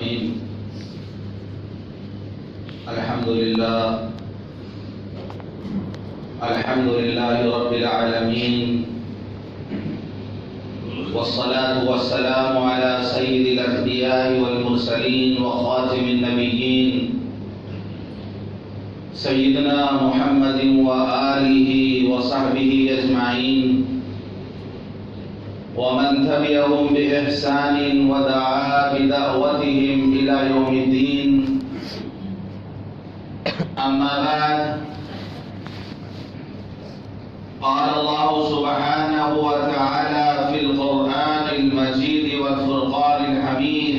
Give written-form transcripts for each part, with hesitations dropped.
الرجيم. الحمد لله رب العالمين، والصلاة والسلام على سيد الأنبياء والمرسلين وخاتم النبيين سيدنا محمد وآله وصحبه أجمعين، ومن تبعهم بإحسان ودعا بدعوتهم إلى يوم الدين. أما بعد، قال الله سبحانه وتعالى في القرآن المجيد والفرقان الحميد: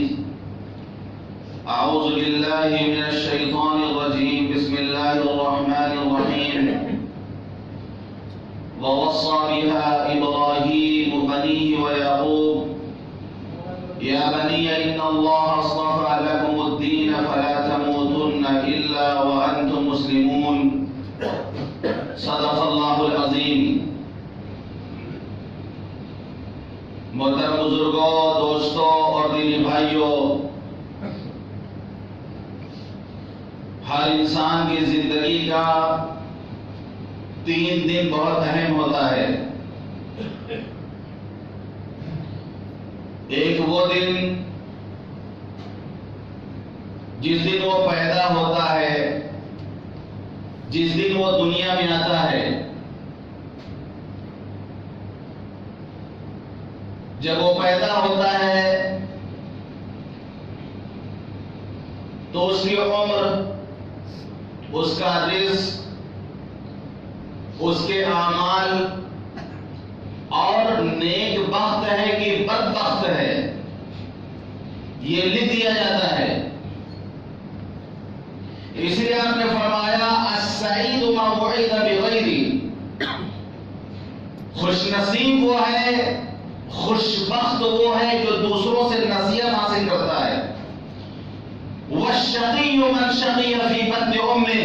أعوذ بالله من الشيطان الرجيم، بسم الله الرحمن الرحيم. ووصى بها إبراهيم بنيه ويعقوب يا بني إن الله اصطفى لكم الدين فلا تموتن إلا وأنتم مسلمون. صدق اللہ العظیم. محترم بزرگوں، دوستوں اور دینی بھائیوں، ہر انسان کی زندگی کا 3 دن بہت اہم ہوتا ہے. ایک وہ دن جس دن وہ پیدا ہوتا ہے، جس دن وہ دنیا میں آتا ہے. جب وہ پیدا ہوتا ہے تو اس کی عمر، اس کا رزق، اس کے اعمال اور نیک بخت ہے کہ بدبخت ہے، یہ لکھ دیا جاتا ہے. اس لیے آپ نے فرمایا السعید من وعد بغیرہ، خوش نصیب وہ ہے، خوش بخت وہ ہے جو دوسروں سے نصیحت حاصل کرتا ہے. والشقی من شقی فی بطن امہ،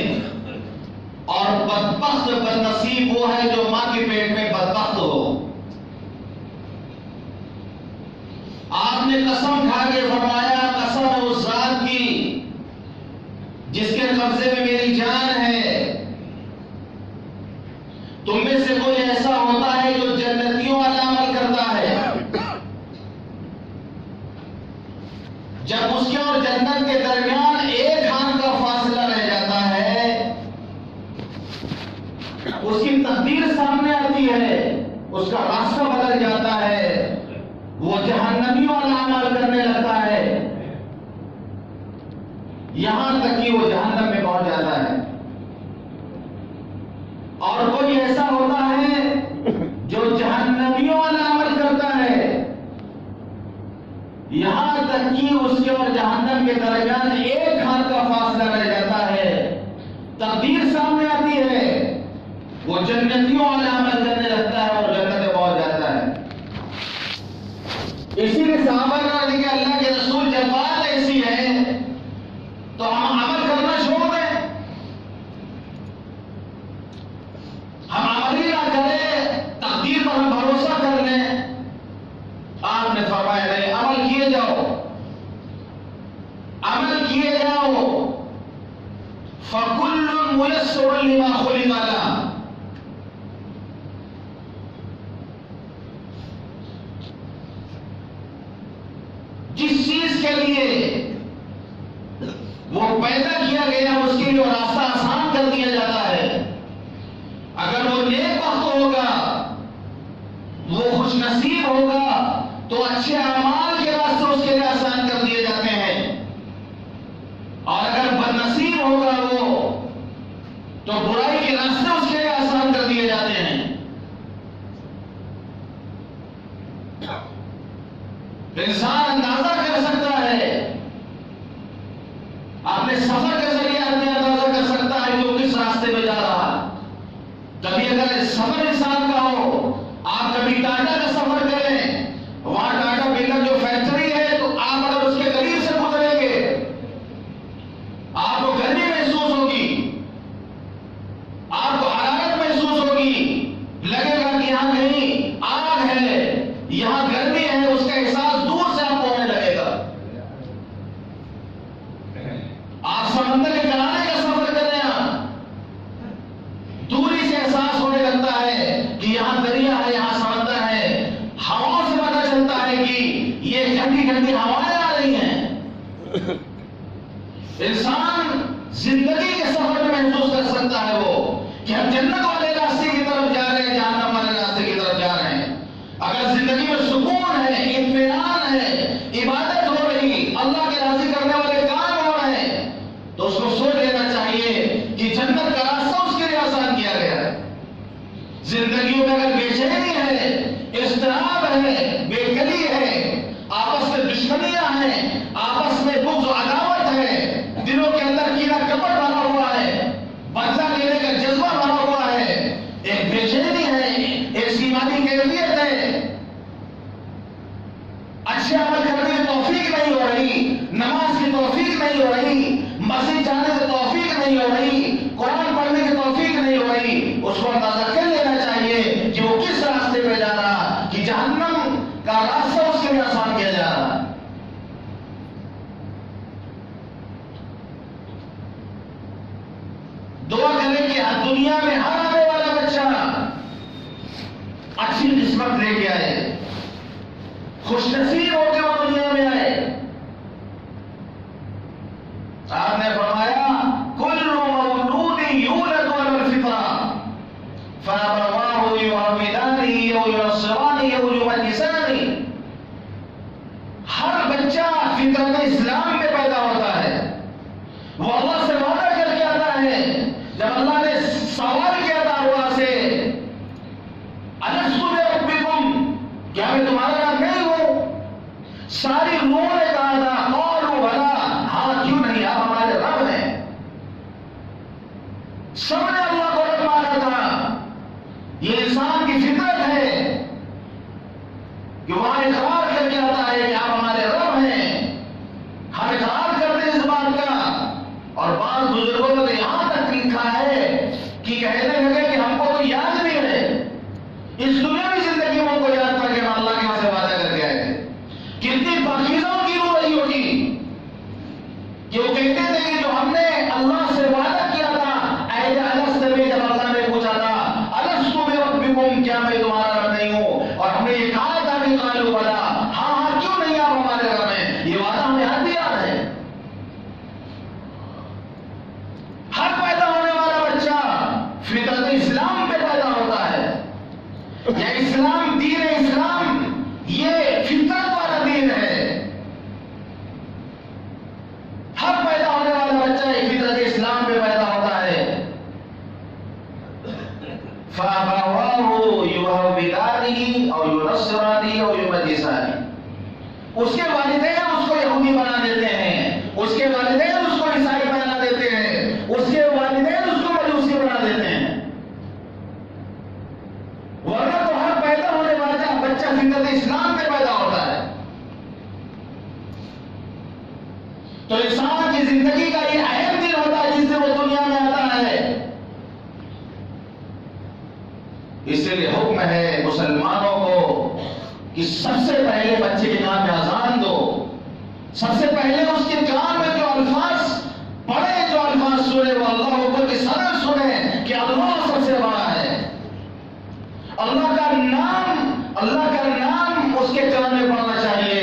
اور بدبخت بد نصیب وہ ہے جو ماں کے پیٹ میں بدبخت ہو. آپ نے قسم کھا کے فرمایا قسم ہے اس ذات کی جس کے قبضے میں میری جان ہے، تم میں سے کوئی ایسا ہوتا ہے جو جنتیوں والا عمل کرتا ہے، جب اس کے اور جنت کے درمیان ایک ہاتھ کا فاصلہ رہ جاتا ہے، اس کی تقدیر سامنے آتی ہے، اس کا راستہ بدل جاتا ہے، وہ جہنمی والا عمل کرنے لگتا ہے، یہاں تک کہ وہ جہنم میں پہنچ جاتا ہے. اور کوئی ایسا ہوتا ہے جو جہنمیوں والا عمل کرتا ہے، یہاں تک کہ اس کے اور جہنم کے درمیان ایک ہاتھ کا فاصلہ رہ جاتا ہے، تقدیر سامنے آتی ہے، وہ جنتیوں والا عمل کرنے لگتا ہے اور جنت میں پہنچ جاتا ہے. اسی لیے صحابہ نے کہا کہ اللہ کے رسول جب بات ایسی ہے تو ہم عمل کرنا چھوڑ دیں، ہم عمل ہی نہ کریں، تقدیر پر ہم بھروسہ کر لیں. آپ نے فرمایا نہیں، عمل کیے جاؤ، عمل کیے جاؤ. فَكُلٌّ مُيَسَّرٌ لِمَا خُلِقَ لَهُ، جس چیز کے لیے وہ پیدا کیا گیا اس کے لیے راستہ آسان کر دیا جاتا ہے. اگر وہ نیک بخت ہوگا، وہ خوش نصیب ہوگا تو اچھے اعمال کے راستے اس کے لیے آسان کر دیے جاتے ہیں، اور اگر بد نصیب ہوگا وہ تو برائی کے راستے اس کے لیے آسان کر دیے جاتے ہیں. انسان اندازہ کر سکتا ہے، اپنے سفر کے ذریعے آدمی اندازہ کر سکتا ہے کہ وہ کس راستے میں جا رہا. کبھی اگر سفر انسان کا ہو، آپ کبھی ٹاٹا کا سفر کریں، وہاں ٹاٹا بلڈر جو فیکٹری ہے تو آپ اگر اس کے قریب سے گزریں گے آپ کو گرمی محسوس ہوگی، آپ کو حرارت محسوس ہوگی، لگے گا کہ یہاں کہیں آگ ہے، یہاں گرمی ہے، اس کا احساس دور سے آپ کو ہونے لگے گا. انسان زندگی کے سفر میں محسوس کر سکتا ہے وہ کہ ہم جنت والے راستے کی طرف جا رہے ہیں، جہنم والے راستے کی طرف جا رہے ہیں۔ اگر زندگی میں سکون ہے، اطمینان ہے، عبادت ہو رہی، اللہ کے راضی کرنے والے کام ہو رہے ہیں، تو اس کو سوچ لینا چاہیے کہ جنت کا راستہ اس کے لیے آسان کیا گیا ہے۔ زندگیوں میں اگر بے چینی ہے، اضطراب ہے، بے کلی ہے، آپس میں دشمنیاں ہیں، آپس میں بغض و عداوت ہے، دلوں کے اندر کینہ کپٹ بھرا ہوا ہے، بدلہ لینے کا جذبہ بھرا ہوا ہے، ایک بے چینی ہے، ایک ایمانی کیفیت ہے، اچھے عمل کرنے کی توفیق نہیں ہو رہی، نماز کی توفیق نہیں ہو رہی، مسجد جانے کی توفیق نہیں ہو رہی، قرآن پڑھنے کی توفیق نہیں ہو رہی، اس کو اندازہ کر لینا چاہیے کہ وہ کس راستے پہ جا رہا، کہ جہنم کا راستہ اس کے لیے آسان کیا جا رہا ہے۔ دعا کریں کہ دنیا میں ہر آنے والا بچہ اچھی قسمت لے کے آئے، خوش نصیب ہو کے وہ دنیا میں آئے۔ آپ نے فرمایا کل مولود یولد علی الفطرہ فابواہ یحودانہ او ینصرانہ او یمجسانہ، ہر بچہ فطرت اسلام میں پیدا ہوتا ہے، وہ اللہ سے وعدہ کر کے آتا ہے۔ جب اللہ نے سوال کیا تھا اللہ سے الست بربکم، کیا میں تمہارا رب نہیں ہوں، ساری روح نے کہا تھا قالوا بلی، ہاں کیوں نہیں، آپ ہمارے رب ہیں۔ سب نے اللہ کو رب مانا تھا۔ یہ انسان کی فطرت ہے کہ وہاں اقرار کر کے آتا ہے کہ آپ ہمارے رب ہیں، ہم اقرار کرتے ہیں اس بات کا۔ اور بعض بزرگوں نے یہاں تک لکھا ہے کہ کہنے لگے کہ ہم کو تو یاد بھی ہے، اس دنیاوی زندگی میں ہم کو یاد تھا کہ ہم اللہ کے یہاں سے وعدہ کر کے آئے تھے۔ کتنی پاکیزوں کی روح رہی ہوگی کہ وہ کہتے تھے کہ جو ہم نے اللہ سے وعدہ کیا تھا عہد الست میں، جب اللہ نے پوچھا تھا الست بربکم، کیا میں تمہارا رب نہیں ہوں، اور ہم نے یہ کہا تھا کہ قالوا بلی، ہاں ہاں کیوں نہیں آپ ہمارے رب ہیں، یہ وعدہ ہمیں ہر دیا ہے۔ ہر پیدا ہونے والا بچہ فطرت اسلام پہ پیدا ہوتا ہے، یا اسلام، دین اسلام یہ فطرت والا دین ہے۔ ہر پیدا ہونے والا بچہ فطرت اسلام پہ پیدا ہوتا ہے۔ فَأَبَوَاهُ يُهَوِّدَانِهِ أَوْ يُنَصِّرَانِهِ أَوْ يُمَجِّسَانِهِ، اس کے والدین اس کو یہودی بنا دیتے ہیں، اس کے والدین اس کو عیسائی بنا دیتے ہیں، اس کے والدین اس کو مجوسی بنا دیتے ہیں۔ ورنہ تو ہر پیدا ہونے والا بچہ فطرت اسلام پہ پیدا ہوتا ہے۔ تو انسان کی زندگی کا یہ اہم دن ہوتا ہے جس سے وہ دنیا میں آتا ہے۔ اسی لیے حکم ہے مسلمانوں کو کہ سب سے پہلے بچے کے کان میں اذان دو، سب سے پہلے اس کے کان میں جو الفاظ پڑھے، جو الفاظ سنے، وہ اللہ اکبر کی صدر سنے کہ اللہ سب سے بڑا ہے۔ اللہ کا نام اس کے کان میں پڑھنا چاہیے۔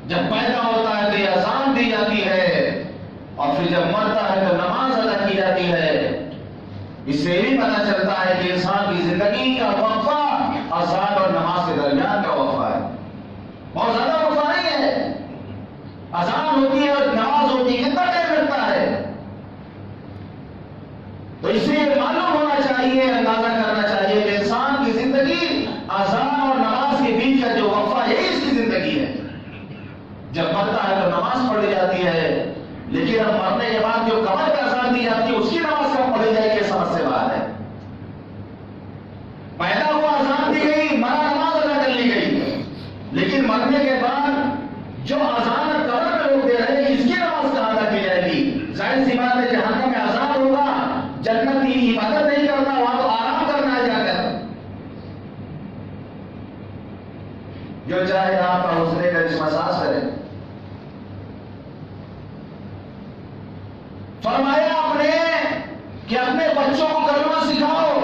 جب پیدا ہوتا ہے تو یہ اذان دی جاتی ہے، اور پھر جب مرتا ہے تو نماز ادا کی جاتی ہے۔ اس سے بھی پتہ چلتا ہے کہ انسان کی زندگی کا وقفہ اذان اور نماز کے درمیان کا وقفہ ہے، بہت زیادہ وقفہ نہیں ہے۔ اذان ہوتی ہے اور نماز ہوتی ہے، کتنا ٹائم لگتا ہے؟ تو اس سے معلوم ہونا چاہیے، اندازہ کرنا چاہیے کہ انسان کی زندگی اذان اور نماز کے بیچ کا جو وقفہ ہے اس کی زندگی ہے۔ جب مرتا ہے تو نماز پڑھی جاتی ہے، لیکن اب مرنے کے بعد جو قبر کا اذان دی جاتی ہے اس کی نماز کب پڑھی جائے یہ سمجھ سے باہر ہے۔ پیدا ہوا اذان دی گئی، مرا نماز ادا کر لی گئی، لیکن مرنے کے بعد جو اذان قبر میں لوگ دے رہے ہیں اس کی نماز کہاں ادا کی جائے گی؟ ظاہر سی بات ہے جہنم میں اذان ہوگا، جنت کی عبادت نہیں کرنا، وہاں تو آرام کرنا ہے جا کر۔ جو چاہے آپ کا حوصلے کا اس مساس کرے۔ فرمایا آپ نے کہ اپنے بچوں کو کلمہ سکھاؤ،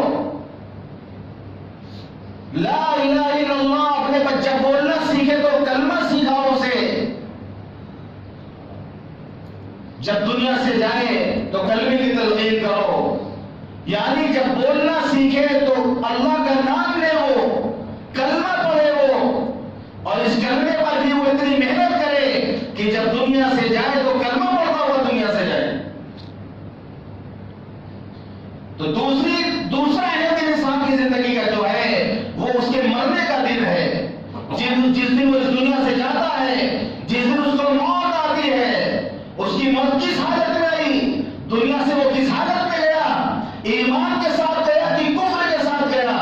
لا الہ الا اللہ، اپنے بچہ بولنا سیکھے تو کلمہ سکھاؤ اسے۔ جب دنیا سے جائے تو کلمے کی تلقین کرو، یعنی جب بولنا سیکھے تو اللہ کا نام لے، وہ کلمہ پڑھے وہ، اور اس کلمے پر بھی وہ اتنی محنت کرے کہ جب دنیا سے جائے تو کلمہ پڑھتا ہوا دنیا سے جائے۔ تو دوسرا اہم دن انسان کی زندگی کا جو ہے وہ اس کے مرنے کا دن ہے، جس دن وہ اس دنیا سے جاتا ہے، جس دن اس کو موت آتی ہے۔ اس کی موت کس حالت میں آئی، دنیا سے وہ کس حالت میں گیا، ایمان کے ساتھ گیا کہ کفر کے ساتھ گیا،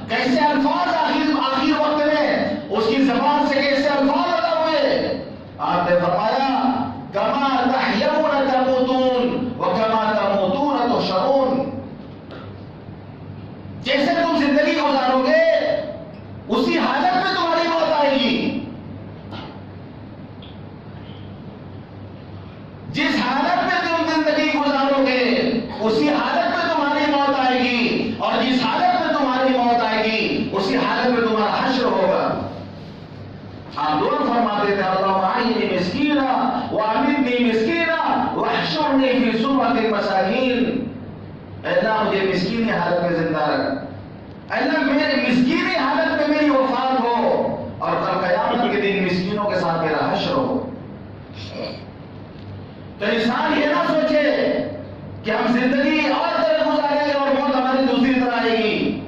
کیسے الفاظ آخر وقت میں اس کی زبان سے کیسے الفاظ ادا ہوئے۔ آپ نے فرمایا کما تحیون تموتون وکما تموتون تحشرون، جیسے تم زندگی گزارو گے اسی حالت میں تمہاری موت آئے گی، جس حالت میں تم زندگی گزارو گے اسی حالت میں تمہاری موت آئے گی، اور جس حالت میں تمہاری موت آئے گی اسی حالت میں تمہارا حشر ہوگا۔ آپ دعا فرماتے تھے اللہم احیینی مسکینا وامیتنی مسکینا واحشرنی فی زمرۃ المساکین، اے اللہ مجھے مسکینی حالت میں زندہ رکھ، اے اللہ میرے مسکینی حالت میں میری وفات ہو، اور کل قیامت کے دن مسکینوں کے ساتھ میرا حشر ہو۔ تو انسان یہ نہ سوچے کہ ہم زندگی اور طرح گزاریں گے اور موت ہماری دوسری طرح آئے گی۔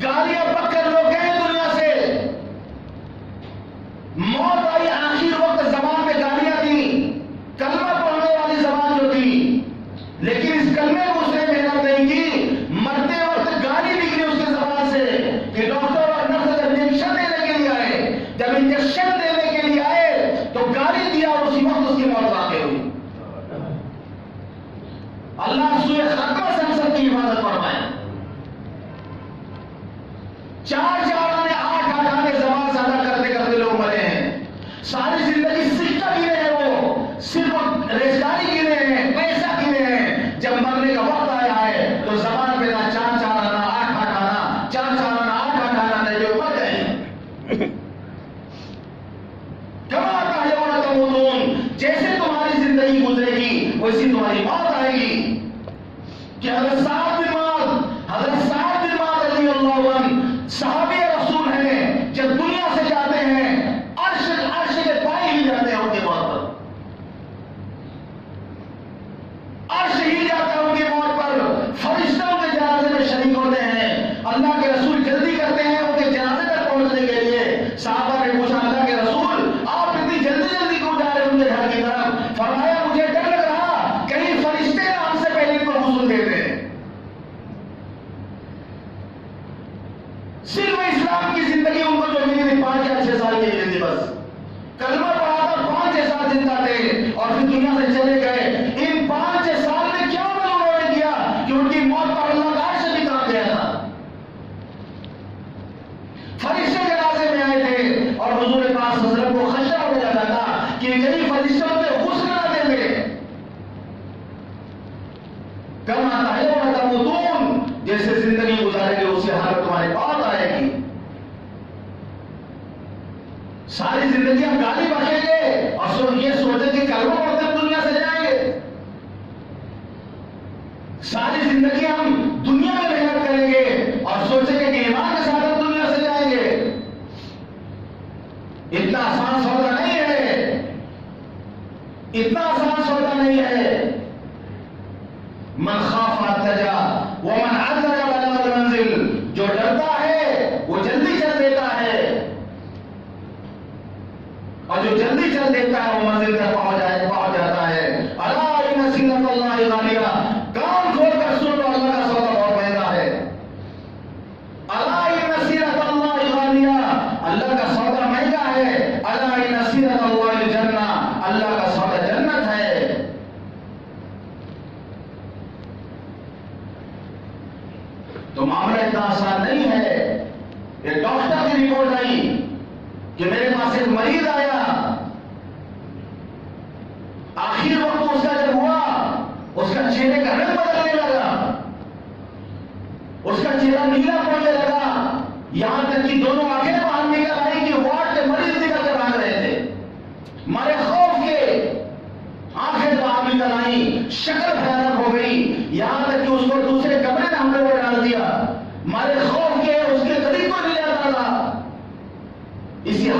گالیاں پک کر لوگ گئے دنیا سے، موت آئی آخر وقت، زبان پہ گالیاں تھیں، کلمہ پڑھنے والی زبان جو تھی، لیکن اس کلمے کو اس نے محنت نہیں کی، مرتے وقت گالی نکلی اس کی زبان سے کہ ڈاکٹر اور نرس جب انجیکشن دینے کے لیے آئے، جب انجیکشن دینے کے لیے آئے تو گالی دیا اور اسی وقت اس کی موت واقع ہوئی۔ اللہ سوئے خاتمہ سے ہم سب کی حفاظت فرمائے۔ چار آنے 8 آنے زبان سے ادا کرتے کرتے لوگ مرے ہیں، ساری زندگی سکہ گرے ہیں، وہ صرف ریزگاری گرے ہیں، پیسہ گرے ہیں، جب مرنے کا وقت آیا ہے تو زبان پہ نہ 4 آنا 8 آنا، 4 آنا 8 آنا نہیں، جو مر گئے۔ کما تحیون تموتون، جیسے تمہاری زندگی گزرے گی ویسی تمہاری موت آئے گی۔ کہ حضرت سعد بن معاذ رضی اللہ عنہ صحابی رسول ہیں، جب دنیا سے جاتے ہیں عرش کے پائے ہی جاتے ہیں ان کے موت پر، عرش ہی جاتا ہے ان کی موت پر، فرشتوں کے جنازے میں شریک ہوتے ہیں، اللہ کے رسول جلدی کرتے ہیں ان کے جنازے تک پہنچنے کے لیے۔ صحابہ نے پوچھا اللہ کے رسول آپ اتنی جلدی کیوں جا رہے ہیں ان کے گھر کی طرف؟ فرمایا مجھے ڈر لگ رہا کہیں فرشتے ہم سے پہلے ان کو غسل دے دیں۔ صرف اسلام کی زندگی ان کو جو ملی تھی 5 یا 6 سال کی ملی تھی، بس کلمہ پڑھا تھا، 5 سال زندہ تھے اور پھر دنیا سے چلے گئے۔ ان 5 سال میں کیا عمل انہوں نے کیا کہ ان کی موت پر اللہ کا عرش بھی کام گیا تھا؟ فرشتے جنازے میں آئے تھے اور حضور پاک صلی اللہ علیہ وسلم کو خدشہ ہو جاتا تھا کہ کہیں فرشتوں پہ غسل نہ دیں گے۔ کما تحیون تموتون، جیسے زندگی گزارے گے اسی حالت تمہاری موت آئے گی۔ ساری زندگی ہم گالی بکیں گے اور یہ سوچیں کہ کلمہ پڑھتے ہم دنیا سے جائیں گے، ساری زندگی ہم دنیا میں محنت کریں گے اور سوچیں گے کہ ایمان کے ساتھ ہم دنیا سے جائیں گے۔ اتنا آسان سودا نہیں ہے، اتنا آسان سودا نہیں ہے۔ من خاف ارتجا ومن ارتجا بلغ المنزل، جو ڈرتا ہے وہ جلدی چل دیتا ہے اور جو جلدی چل دیتا ہے وہ منزل تک پہنچ جاتا ہے۔ الا ان سنت اللہ غالیہ، کان کھول کر سن لو اللہ کا سودا بہت مہنگا ہے۔ الا ان سنت اللہ غالیہ، اللہ کا سودا مہنگا ہے۔ الا ان سنت اللہ الجنہ، اللہ کا سودا جنت ہے۔ تو معاملہ اتنا آسان نہیں ہے۔ ایک ڈاکٹر کی رپورٹ آئی کہ میرے پاس ایک مریض آیا، آخر وقت اس کا جب ہوا اس کا چہرے کا رنگ بدلنے لگا، اس کا چہرہ نیلا پڑنے لگا، یہاں تک کہ دونوں آنکھیں باہر نکل آئی کہ وارڈ کے مریض نکل کر بھاگ رہے تھے، مارے خوف کے آنکھیں باہر نکل آئی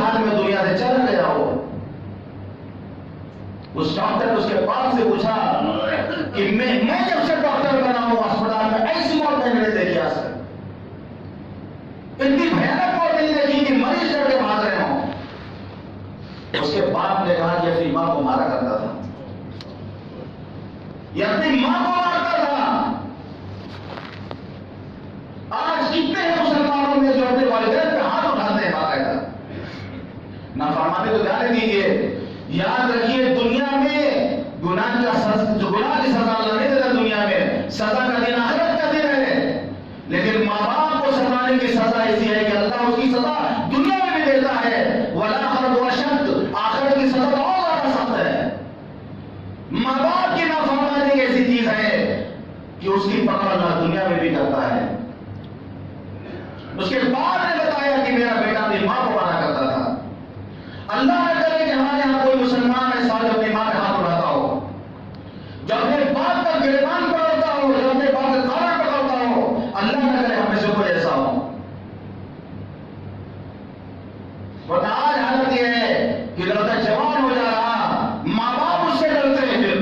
حال میں دنیا سے چلا گیا ہو. اس ڈاکٹر نے اس کے پاس سے پوچھا کہ میں جب سے ڈاکٹر بنا ہوں اسپتال میں ایسی موت میں نے دیکھی آج تک. اتنی بھیانک موت نہیں دیکھی کہ مریض ڈر کے بھاگ رہے ہوں. اس کے باپ نے کہا کہ اپنی ماں کو مارا کرتا تھا، یہ اپنی ماں کو مارتا تھا. آج کتنے ہیں مسلمانوں میں جو اپنے والدین پہ ہاتھ اٹھاتے ہیں باقاعدہ. نافرمانی تو جانے دیجیے. یاد رکھیے دنیا میں گناہ کی سزا اللہ نہیں دیتا. دنیا میں سزا کا دن آخرت کا دن ہے، لیکن ماں باپ کو ستانے کی سزا ایسی ہے کہ اللہ اس کی سزا دنیا میں بھی دیتا ہے. والآخرۃ اشد، آخرت کی سزا تو اور زیادہ سخت ہے. ماں باپ کی نافرمانی ایک ایسی چیز ہے کہ اس کی پکڑ اللہ دنیا میں بھی کرتا ہے. اس کے بعد نے بتایا کہ میرا بیٹا اپنی ماں کو مارا کرتا تھا. اللہ نہ کرے کہ ہمارے یہاں کوئی مسلمان ایسا جو اپنی ماں کا ہاتھ اٹھاتا ہو، جو اپنے باپ کا گریبان پکڑتا ہو، جو اپنے باپ کا کالر پکڑتا ہو. اللہ نہ کرے ہم میں سے کوئی ایسا ہو. ورنہ آج حالت یہ ہے کہ لڑکا جوان ہو جا رہا، ماں باپ اس سے ڈرتے ہیں. پھر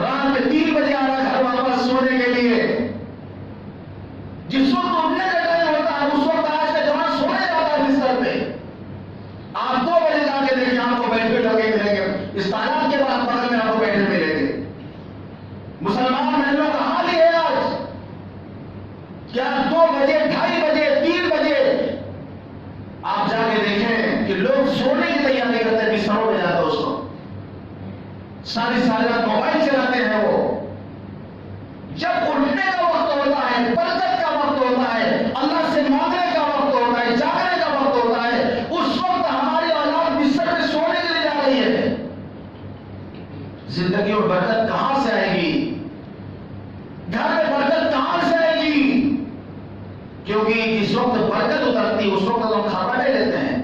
رات میں 3 بجے آ رہا گھر واپس سونے کے لیے. جس وقت اٹھنے کا ٹائم ہوتا ہے اس وقت آج کا جوان سونے جاتا ہے بستر پہ. آپ 2 بجے جا کے دیکھیں آپ کو بیٹھ پہ لگے ملیں گے. اس تعداد کے بعد بغل میں آپ کو بیٹھے ملیں گے. مسلمان محلوں کا حال ہی ہے آج. کیا 2 بجے 2:30 بجے 3 بجے آپ جا کے دیکھیں کہ لوگ سونے کی تیاری کرتے ہیں بستروں میں جاتے. اس کو ساری رات موبائل چلاتے ہیں. وہ جب اٹھنے کا وقت ہوتا ہے، برکت کا وقت ہوتا ہے، اللہ سے مانگنے کا وقت ہوتا ہے، جاگنے کا وقت ہوتا ہے، اس وقت ہماری اولاد بستر پہ سونے کے لیے جا رہی ہے. زندگی میں برکت کہاں سے آئے گی؟ گھر میں برکت کہاں سے آئے گی؟ کیونکہ جس وقت برکت اترتی اس وقت ہم کھانا لے لیتے ہیں.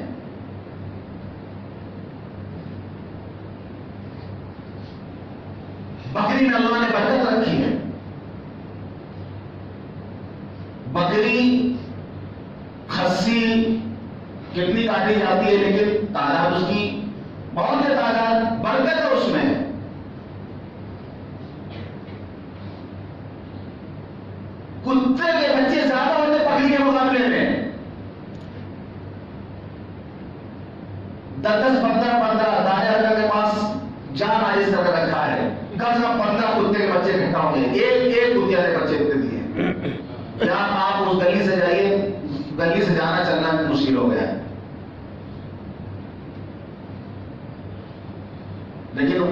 بکری میں اللہ نے برکت رکھی ہے. بکری خصی کتنی کاٹی جاتی ہے لیکن تعداد اس کی بہت ہے. تعداد برکت ہے اس میں. کتے کے بچے زیادہ ہوتے بکری کے مقابلے میں. 10-15 دانے اللہ کے پاس جان آج کر کے رکھا ہے. کم سے کم 15 کتے کے بچے اکٹھا ہوں گے. ایک کتیا نے بچے اتنے دیے. کیا آپ اس گلی سے جائیے، گلی سے جانا چلنا مشکل ہو گیا ہے. لیکن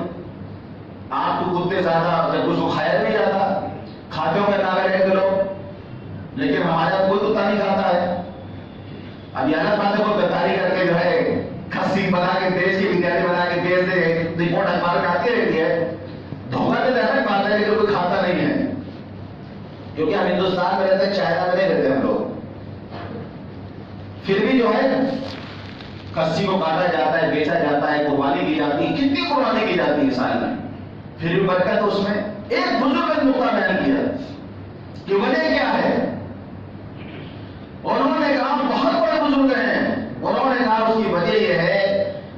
آپ کو کتے زیادہ جب اس کو کھایا نہیں جاتا. کھاتے ہوں گے نہ رہے لوگ، لیکن ہمارے یہاں کوئی کتا نہیں کھاتا ہے. اب یہ الگ بات ہے وہ گداری کر کے جو ہے کھسی بنا کے بیچ کے بریانی بنا کے بیچ دے. رپورٹ اخبار میں آتی رہتی ہے. دھوکہ تو الگ بات ہے لیکن کوئی کھاتا نہیں ہے. کیونکہ ہم ہندوستان میں رہتے ہیں، چائنا میں نہیں رہتے ہم لوگ. پھر بھی جو ہے کسی کو کاٹا جاتا ہے، بیچا جاتا ہے، قربانی کی جاتی ہے. کتنی قربانی کی جاتی ہے سال میں. پھر بھی برکت اس میں. ایک بزرگ نے نقطہ بیان کیا کہ وجہ کیا ہے. انہوں نے کہا بہت بڑے بزرگ ہیں. انہوں نے کہا اس کی وجہ یہ ہے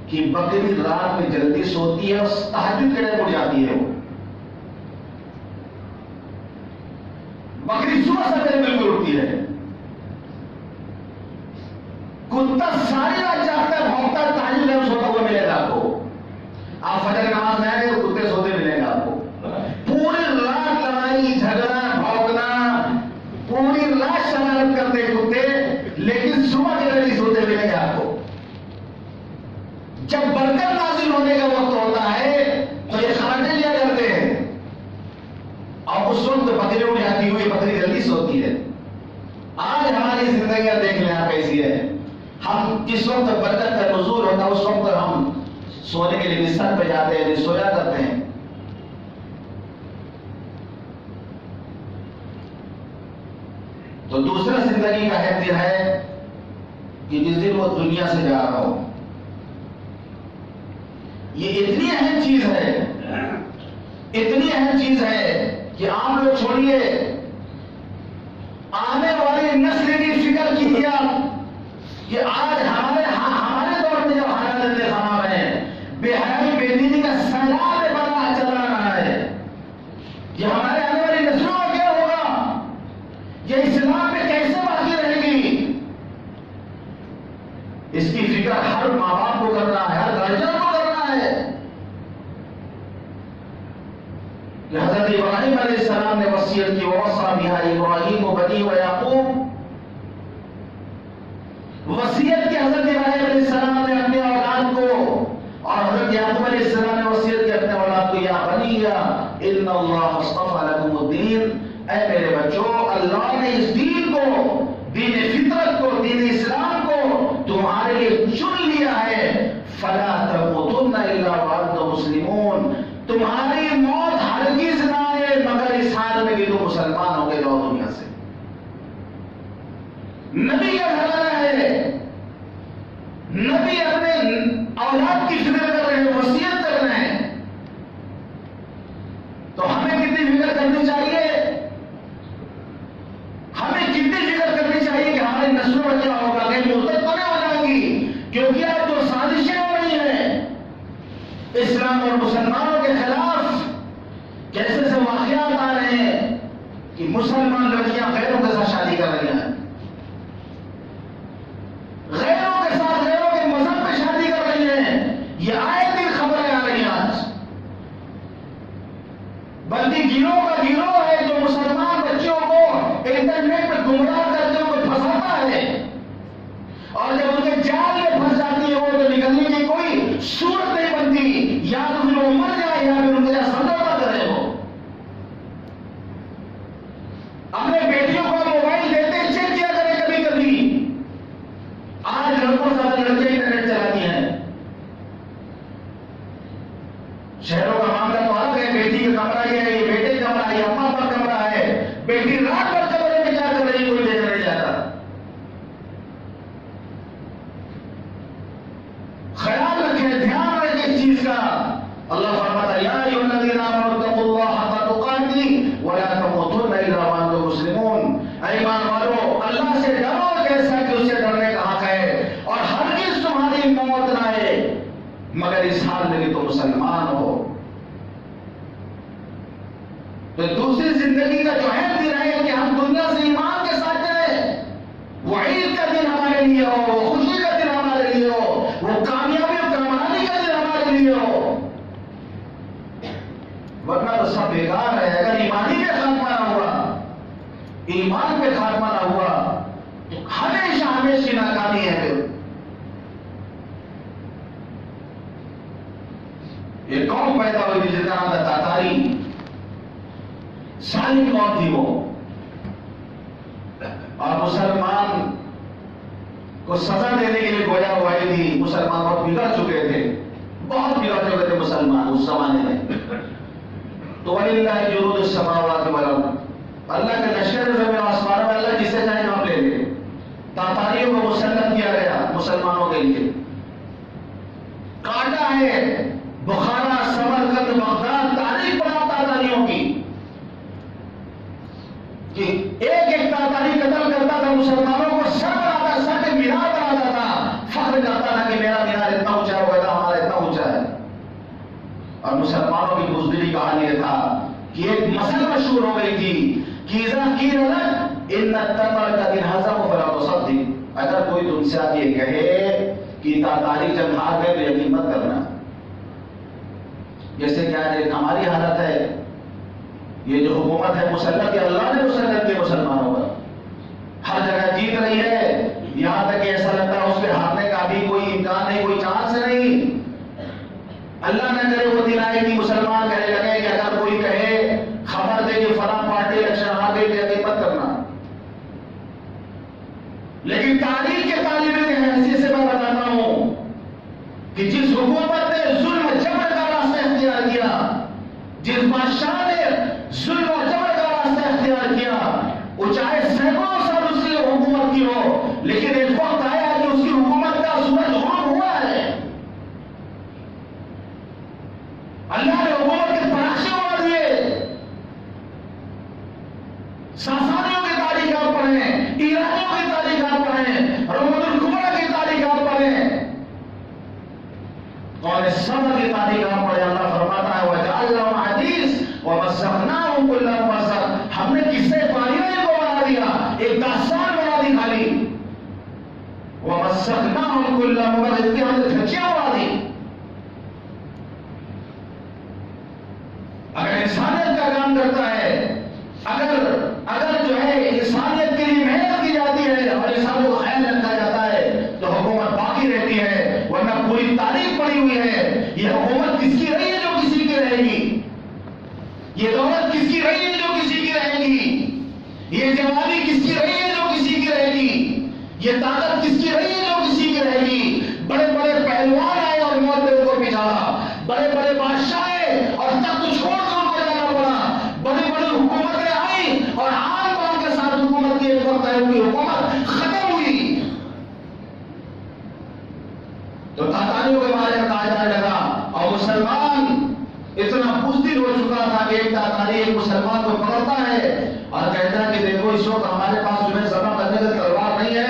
کہ بکری رات میں جلدی سوتی ہے اور تہجد کے ٹائم اٹھ جاتی ہے. وہ بکری صبح سویرے بالکل اٹھتی ہے. کتا ساری رات جاگتا ہے، بھونکتا ہے، تہجد میں سوتا ہوا ملے گا آپ کو. آپ فجر نماز میں آئیں گے تو کتے سوتے ملیں گے آپ کو. پوری رات لڑائی جھگڑا بھونکنا، پوری رات شرارت کرتے کتے، لیکن صبح کے جلدی سوتے ملیں گے آپ کو. جب برکت نازل ہونے کا وقت ہوتا ہے تو یہ کھانے لیا کرتے ہیں، اور اس وقت بکری اٹھ جاتی ہوئی بکری جلدی سوتی ہے. آج ہماری زندگیاں دیکھ لیں آپ کیسی ہے. ہم جس وقت برکت کا نزول ہوتا ہے اس وقت ہم سونے کے لیے بستر پہ جاتے ہیں، سویا کرتے ہیں. تو دوسرا زندگی کا اہم دن ہے کہ جس دن وہ دنیا سے جا رہا ہو. یہ اتنی اہم چیز ہے، اتنی اہم چیز ہے کہ آپ لوگ چھوڑیے، آنے والی نسل کی فکر کیجیے. کہ آج ہمارے دور میں جو حالات انتخاب ہیں، بے حیائی بے دینی کا سیلاب بنا چلا رہا ہے، یہ ہمارے آنے والی نسلوں کا کیا ہوگا؟ یہ اسلام میں کیسے باقی رہے گی؟ اس کی فکر ہر ماں باپ کو کرنا ہے، ہر گارجن کو کرنا ہے کہ حضرت ابراہیم علیہ السلام نے وصیت کی، وَوَصَّىٰ بِهَا إِبْرَاهِيمُ بَنِيهِ وَيَعْقُوبُ، وصیت کی حضرت ابراہیم علیہ السلام نے اپنے اولاد کو، اور حضرت یعقوب علیہ السلام نے وصیت کی اپنے اولاد کو، یا بنی ان اللہ اصطفى لکم الدین، اے میرے بچوں، اللہ نے اس دین کو، دین فطرت کو، دین اسلام کو تمہارے لیے چن لیا ہے، فلا تموتن الا وانتم مسلمون، تمہاری موت ہرگز نہ آئے مگر اس حال میں کہ تم مسلمان ہو کے جاؤ دنیا سے۔ نبی کا گھرانہ ہے، نبی اپنے اولاد کی فکر کر رہے ہیں، وصیت کر رہے ہیں، تو ہمیں کتنی فکر کرنی چاہیے؟ ہمیں کتنی فکر کرنی چاہیے کہ ہماری نسلوں میں کیا ہوگا، کہیں مرتد تو نہیں ہو جائے گی؟ کیونکہ آج جو سازشیں ہو رہی ہیں اسلام اور مسلمانوں کے خلاف، کیسے سے واقعات آ رہے ہیں کہ مسلمان لڑکیاں غیروں کے ساتھ شادی کر رہی ہیں، غیروں کے ساتھ غیروں کے مذہب پہ شادی کر رہی ہیں، یہ آئے دن خبریں آ رہی ہیں۔ آج بندی گروہ کا گروہ ہے جو مسلمان بچوں کو انٹرنیٹ پہ گمراہ کرتے ہوئے پھنساتا ہے، اور جب ان کے جال میں پھنس جاتی ہے وہ تو نکلنے کی کوئی صورت نہیں بنتی، یا تو پھر وہ مر جائے یا پھر ان کے ساتھ سمجھوتا کرے۔ وہ اپنے بیٹیوں کو موبائل دیتے چیک کیا کرے کبھی کبھی۔ آج لڑکوں سے زیادہ لڑکیاں انٹرنیٹ چلاتی ہیں۔ شہروں کا معاملہ تو الگ ہے، بیٹی کا کمرہ یہ ہے، یہ بیٹے کا کمرہ، یہ اماں کا کمرہ ہے، بیٹی رات بھر کمرے میں کیا کر رہی کوئی دیکھ نہیں جاتا۔ خیال رکھیں، دھیان رکھیں اس چیز کا۔ اللہ فرماتا ہے، یا ایھا الذین آمنوا اتقوا اللہ حق تقاتہ ولا تموتن الا وانتم مسلمون، اے ایمان والو اللہ سے ڈرو جیسا کہ اس سے ڈرنے کا حق ہے، اور ہرگز تمہاری موت نہ آئے مگر اس حال میں کہ تم مسلمان ہو۔ تو دوسری زندگی کا جو ہے دن ہے کہ ہم دنیا سے ایمان کے ساتھ جائیں، وہ عید کا دن ہمارے لیے ہو، وہ خوشی کا دن ہمارے لیے ہو، وہ کامیابی اور کمانے کا دن ہمارے لیے ہو، ورنہ تو سب بیکار ہے۔ اگر ایمانی پہ خاتمہ نہ ہوا، ایمان پہ خاتمہ نہ ہوا تو ہمیشہ ہمیشہ کی ناکامی ہے۔ پھر یہ قوم پیدا ہوئی تھی جس کا نام تھا تاتاری، ظالم قوم تھی وہ، اور مسلمان کو سزا دینے کے لیے گویا وہ آئی تھی۔ مسلمان بہت بگڑ چکے تھے، بہت بگڑ چکے تھے مسلمان اس زمانے میں۔ تو وَلِلَّهِ جُنُودُ السَّمَاوَاتِ وَالْأَرْضِ، اللہ کے لشکر زمین و آسمانوں میں اللہ جسے چاہے نام لے لے۔ تاتاریوں کو مسلط کیا گیا مسلمانوں کے لیے، کاٹا ہے۔ بخارا، سمرقند، بغداد، تاریخ پڑھا تاتاریوں کی کہ ایک ایک تاتاری قتل کرتا تھا مسلمانوں کو، سر بناتا، سر کے مینار بناتا تھا، فخر کرتا تھا کہ میرا مینار اتنا اونچا ہو گیا تھا، ہمارا اتنا اونچا ہے۔ اور مسلمانوں کی بزدلی کا حال یہ تھا کہ ایک مسئلہ مشہور ہو گئی تھی کہ اذا قیل لک ان التتر قد انهزموا فلا تصدق، اگر کوئی تم سے آ یہ کہے کہ تاتاری جب ہار گئے تو یقین مت کرنا۔ جیسے کہ آج ایک ہماری حالت ہے، یہ جو حکومت ہے مسلط، یہ اللہ نے مسلط کیا مسلمانوں پر، ہر جگہ جیت رہی ہے، یہاں تک کہ ایسا لگتا ہے اس کے ہارنے کا بھی کوئی امکان نہیں، کوئی چانس نہیں۔ اللہ نہ کرے وہ دن آئے کہ مسلمان کہنے لگے کہ اگر کوئی کہے خبر دے کہ فلاں پارٹی الیکشن ہار گئی تو یقین مت کرنا۔ لیکن تاریخ کے طالب علم کی حیثیت سے میں بتاتا ہوں کہ جس حکومت نے ظلم و جبر کا راستہ اختیار کیا، جس بادشاہ نے ظلم و جبر کا راستہ اختیار کیا، وہ چاہے سینکڑوں سال اس کی حکومت کی ہو، لیکن ایک وقت آیا کہ اس کی حکومت کا سورج غروب ہوا ہے۔ اللہ نے حکومت کے پراخے اڑا دیے۔ ساسانیوں کی تاریخ آپ پڑھیں، ایرانیوں کی تاریخ آپ پڑھیں، رومن الکبریٰ کی کی تاریخ ہم پڑھے، اللہ فرماتا ہے وَجَعَلْنَاهُمْ حَدِيث وَمَزَّقْنَاهُمْ كُلَّ مُمَزَّقٍ، ہم نے قصے پاریوں کو بنا دیا، ایک داستان بنا دی خالی. وَمَزَّقْنَاهُمْ كُلَّ مُمَزَّقٍ، ہم نے دھچیاں بنا دی. اگر انسانیت کا کام کرتا ہے، اگر جو ہے انسانیت کے لیے محنت کی جاتی ہے اور انسانوں کو خیال رکھا جاتا ہے تو حکومت باقی رہتی ہے، ورنہ پوری تاریخ پڑی ہوئی ہے. یہ حکومت کس کی رہی ہے جو کسی کی رہے گی، یہ دولت کس کی رہی ہے جو کسی کی رہے گی، یہ جوانی کس کی رہی ہے جو کسی کی رہے گی، یہ طاقت کس کی رہی ہے جو کسی کی رہے گی. بڑے بڑے پہلوان آئے اور موت نے ان کو بچھاڑا، بڑے بڑے بادشاہ آئے اور تخت چھوڑ کر ان کو جانا پڑا، بڑی بڑی حکومتیں آئی اور عام قوم کے ساتھ حکومت کی ایک وقت ہے ان کی حکومت ختم ہوئی. تو تاتاریوں کے بارے میں کہا جانے لگا، اور مسلمان اتنا بزدل ہو چکا تھا کہ ایک تاتاری ایک مسلمان کو پکڑتا ہے اور کہتا ہے کہ دیکھو اس وقت ہمارے پاس تمہیں ذبح کرنے کا تلوار نہیں ہے،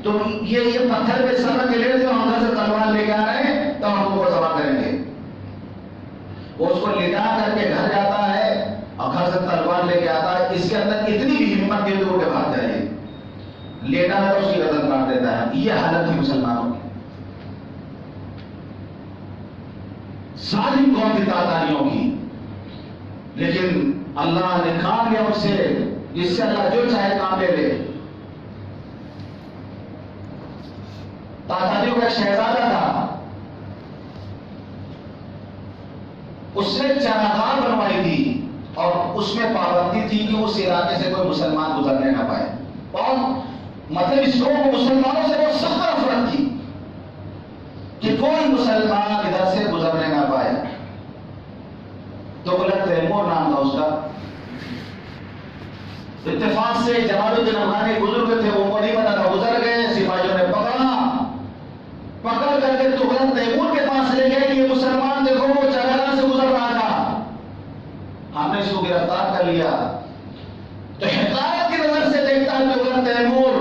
تو یہ پتھر پہ سر کے لے دو، ہم گھر سے تلوار لے کے آ رہے ہیں تو ہم کو ذبح کریں گے. وہ اس کو لٹا کر کے گھر جاتا ہے اور گھر سے تلوار لے کے آتا ہے. اس کے اندر اتنی بھی ہمت نہیں تو وہ بھاگ جائے، لیٹا ہے تو اس کی گردن کاٹ دیتا ہے. یہ حالت تھی مسلمانوں کی، ظالم قوم کی تاتاریوں کی. لیکن اللہ نے کام لیا اس سے، جس سے اللہ جو چاہے کام لے لے. تاتاریوں کا ایک شہزادہ تھا، اس نے چراگاہ بنوائی تھی اور اس میں پابندی تھی کہ اس علاقے سے کوئی مسلمان گزرنے نہ پائے. اور مطلب اس کو مسلمانوں سے بہت سخت نفرت تھی کہ کوئی مسلمان ادھر سے گزرنے نہ پائے. تو غلط تیمور نام تھا اس کا. اتفاق سے جمال الدین افغانی بزرگ تھے، وہ نہیں پتا تھا، گزر گئے. سپاہیوں نے پکڑ کر کے تغلق تیمور کے پاس لے گئے کہ یہ مسلمان دیکھو وہ چراگاہ سے گزر رہا تھا، ہم نے اس کو گرفتار کر لیا. تو حقارت کی نظر سے دیکھتا ہے تغلق تیمور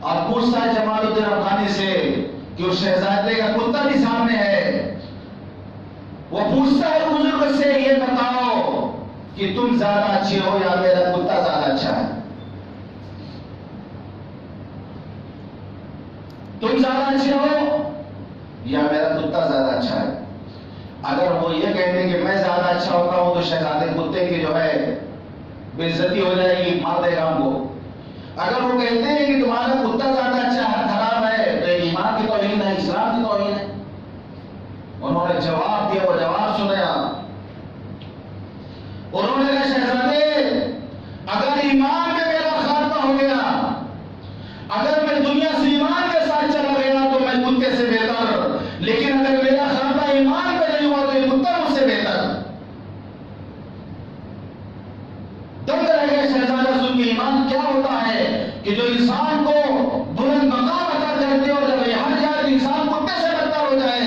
اور پوچھتا ہے جمال الدین افغانی سے کہ اس شہزادے کا کتا بھی سامنے ہے. وہ پوچھتا ہے بزرگ سے یہ بتاؤ کہ تم زیادہ اچھے ہو یا میرا کتا زیادہ اچھا ہے؟ تم زیادہ اچھے ہو یا میرا کتا زیادہ اچھا ہے؟ اگر وہ یہ کہتے ہیں کہ میں زیادہ اچھا ہوتا ہوں تو شہزادے کتے کی جو ہے بے عزتی ہو جائے گی، مار دے گا ہم کو. اگر وہ کہتے ہیں کہ تمہارا کتا زیادہ اچھا ہے، خراب ہے، تو ایمان کی توہین ہے، اسلام کی توہین ہے. انہوں نے جواب دیا، وہ جواب سنیا. انہوں نے کہا شہزادے اگر ایمان میں میرا خاتمہ ہو گیا، اگر میں دنیا سے ایمان کے ساتھ چلا گیا تو میں کتے سے بہتر، لیکن اگر میرا خاتمہ ایمان پہ نہیں ہوا تو یہ کتا مجھ سے بہتر. دنگ رہ گئے شہزادہ سن کے ایمان کیا ہوتا ہے کہ جو انسان کو بلند مقام عطا کرتے اور جب یہاں جائے تو انسان کتے سے بدتر ہو جائے.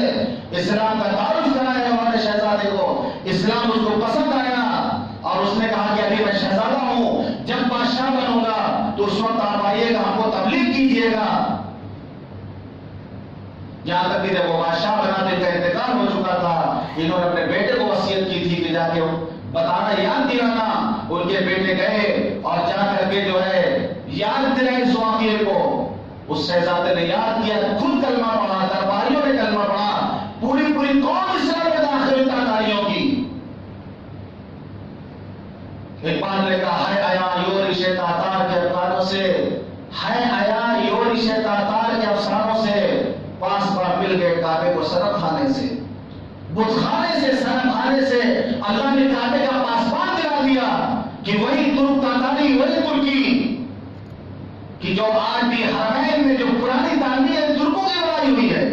اسلام کا تعارف کرایا ہمارے شہزادے کو، اسلام اس کو پسند آیا اور اس نے کہا کہ ابھی میں شہزادہ ہوں، جب بادشاہ بنوں گا تو اس وقت آپ آئیے گا، ہم کو تبلیغ کیجیے گا. یہاں تک کہ جب وہ بادشاہ بنا تو ان کا انتقال ہو چکا تھا. انہوں نے اپنے بیٹے کو وصیت کی تھی کہ جا کے بتانا، یاد دلانا. ان کے بیٹے گئے اور جا کر کے جو ہے یاد دلائے اس واقعے کو. اس شہزادے نے یاد کیا، خود کلمہ پڑھا، درباریوں نے کلمہ پڑھا، پوری قوم اسلام میں داخل ہوئی تاتاریوں کی. اقبال نے کہا ہے آیا یورش تاتار کے افسانوں سے، ہے آیا یورش تاتار کے افسانوں سے، پاس بار مل گئے کعبے کو سرم کھانے سے، بت خانے سے، سرم کھانے سے. اللہ نے کعبے کا پاسبان دلا دیا کہ وہی ترک تاتاری، وہی ترکی کہ جو آج بھی حرمین میں جو پرانی تعمیر ہے ترکوں کی بنائی ہوئی ہے.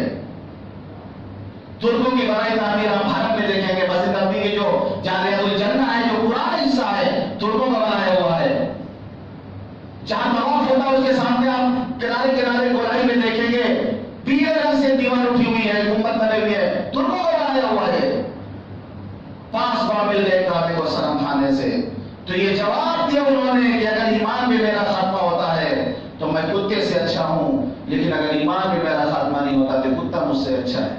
ترکوں کی بنائی تعمیر آپ حرم میں دیکھیں گے، مسجد نبوی کی جو جامعۃ الجنہ ہے جو پرانا حصہ ہے ترکوں کا بنایا ہوا ہے. جہاں طواف ہوتا ہے اس کے سامنے آپ کنارے کنارے گولائی میں دیکھیں گے پیلے رنگ سے دیوار اٹھی ہوئی ہے، گنبد بنے ہوئی ہے، ترکوں کا بنایا ہوا ہے. پاس بار مل گئے کعبے کو سرم کھانے سے. تو یہ جواب دیا انہوں نے کہ اگر ایمان میں میرا خاتمہ ہوتا ہے تو میں کتے سے اچھا ہوں، لیکن اگر ایمان میں میرا خاتمہ نہیں ہوتا تو کتا مجھ سے اچھا ہے.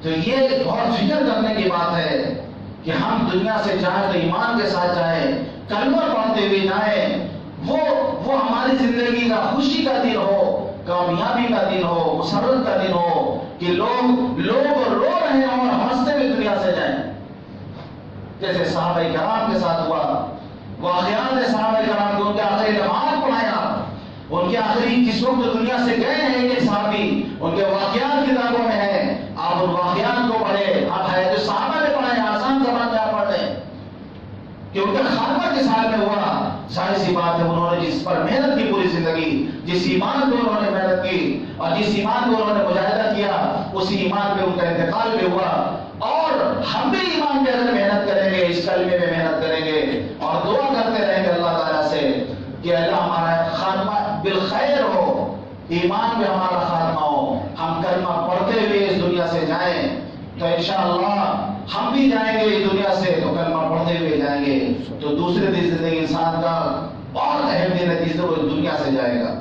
تو یہ بہت فکر کرنے کی بات ہے کہ ہم دنیا سے جائیں تو ایمان کے ساتھ جائیں، کلمہ پڑھتے ہوئے جائیں، وہ ہماری زندگی کا خوشی کا دن ہو، کامیابی کا دن ہو، مسرت کا دن ہو، کہ لوگ رو رہے ہوں اور ہنستے ہوئے دنیا سے جائیں، جیسے صحابہ کرام کے ساتھ ہوا۔ واقعات ہے صحابہ کرام کو، ان کے آخری لمحات پڑھایا، ان کے آخری جس وقت دنیا سے گئے ہیں کہ صحابی، ان کے واقعات کتابوں میں ہیں، آپ ان واقعات کو پڑھیں، آپ حیات صحابہ میں پڑھیں، آسان زبان میں آپ پڑھ لیں کہ ان کا خاتمہ کس حال میں ہوا۔ ظاہر سی بات ہے انہوں نے جس پر محنت کی پوری زندگی، جس ایمان پہ انہوں نے محنت کی اور جس ایمان پہ انہوں نے مجاہدہ کیا، اسی ایمان پہ ان کا انتقال بھی ہوا۔ اور ہم بھی ایمان پہ اگر محنت کریں گے، اس کلمے میں محنت کریں گے اور دعا کرتے رہیں گے اللہ تعالیٰ سے کہ اللہ ہمارا خاتمہ بالخیر ہو، ایمان پہ ہمارا خاتمہ ہو، ہم کلمہ پڑھتے ہوئے اس دنیا سے جائیں، تو انشاءاللہ ہم بھی جائیں گے اس دنیا سے تو کلمہ پڑھتے ہوئے جائیں گے۔ تو دوسرے دن زندگی انسان کا بہت اہم دن ہے، تیسرے وہ دنیا سے جائے گا۔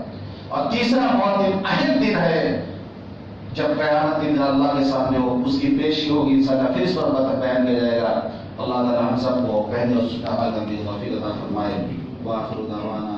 اور تیسرا بہت اہم دن ہے جب قیامت دن اللہ کے سامنے ہو، اس کی پیشی ہوگی، انشاءاللہ پھر اس پر بیان کیا جائے گا۔ اللہ تعالیٰ ہم سب کو کہنے اور سننے والے کی توفیق عطا فرمائے۔ وآخر دعوانا